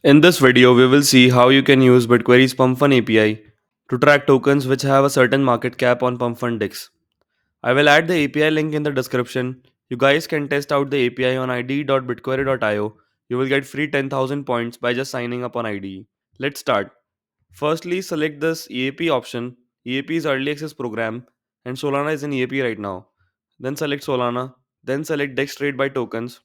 In this video, we will see how you can use BitQuery's PumpFun API to track tokens which have a certain market cap on PumpFun DEX. I will add the API link in the description. You guys can test out the API on ide.bitquery.io. You will get free 10,000 points by just signing up on IDE. Let's start. Firstly, select this EAP option. EAP is early access program and Solana is in EAP right now. Then select Solana. Then select DEX trade by tokens.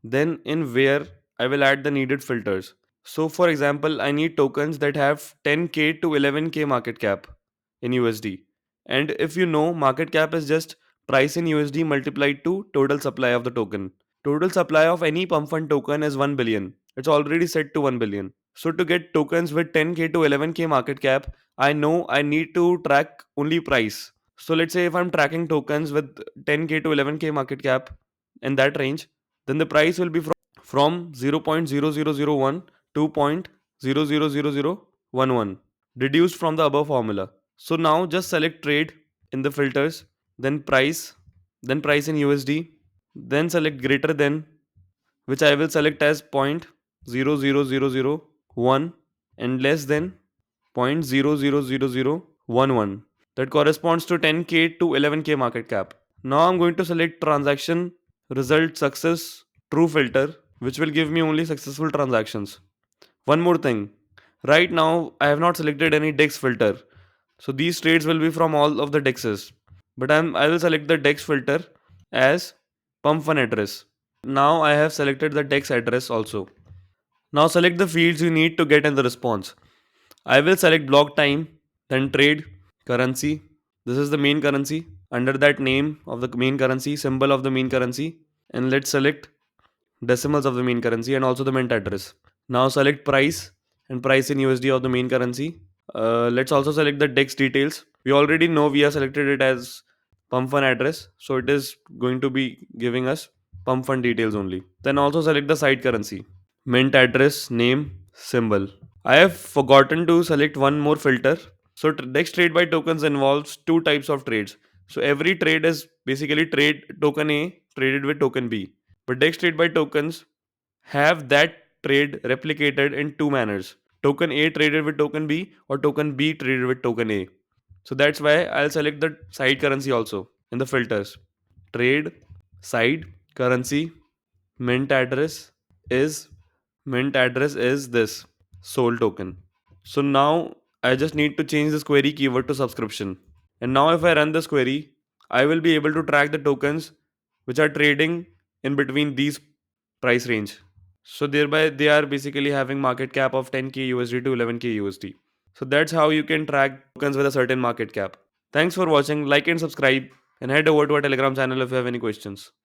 Then in where I will add the needed filters. So for example, I need tokens that have 10k to 11k market cap in USD. And if you know, market cap is just price in USD multiplied to total supply of the token. Total supply of any pump fund token is 1 billion. It's already set to 1 billion. So to get tokens with 10k to 11k market cap, I know I need to track only price. So let's say if I'm tracking tokens with 10k to 11k market cap in that range, then the price will be from 0.0001 to 0.000011 reduced from the above formula. So now just select trade in the filters, then price in USD, then select greater than, which I will select as 0.00001, and less than 0.000011. That corresponds to 10k to 11k market cap. Now I'm going to select transaction result success true filter, which will give me only successful transactions. One more thing. Right now, I have not selected any DEX filter. So these trades will be from all of the DEXs. But I will select the DEX filter as pump fun address. Now I have selected the DEX address also. Now select the fields you need to get in the response. I will select block time, then trade, currency. This is the main currency. Under that name of the main currency, symbol of the main currency. And let's select decimals of the main currency and also the mint address. Now select price and price in USD of the main currency. Let's also select the DEX details. We already know we have selected it as pump fund address, so it is going to be giving us pump fund details only. Then also select the side currency, mint address, name, symbol. I have forgotten to select one more filter. So DEX trade by tokens involves two types of trades. So every trade is basically trade token A traded with token B. But DEX trade by tokens have that trade replicated in two manners. Token A traded with token B or token B traded with token A. So that's why I'll select the side currency also in the filters. Trade, side, currency, mint address is this soul token. So now I just need to change this query keyword to subscription. And now if I run this query, I will be able to track the tokens which are trading in between these price range. So thereby they are basically having market cap of 10k USD to 11k USD. So that's how you can track tokens with a certain market cap. Thanks for watching, like and subscribe, and head over to our Telegram channel if you have any questions.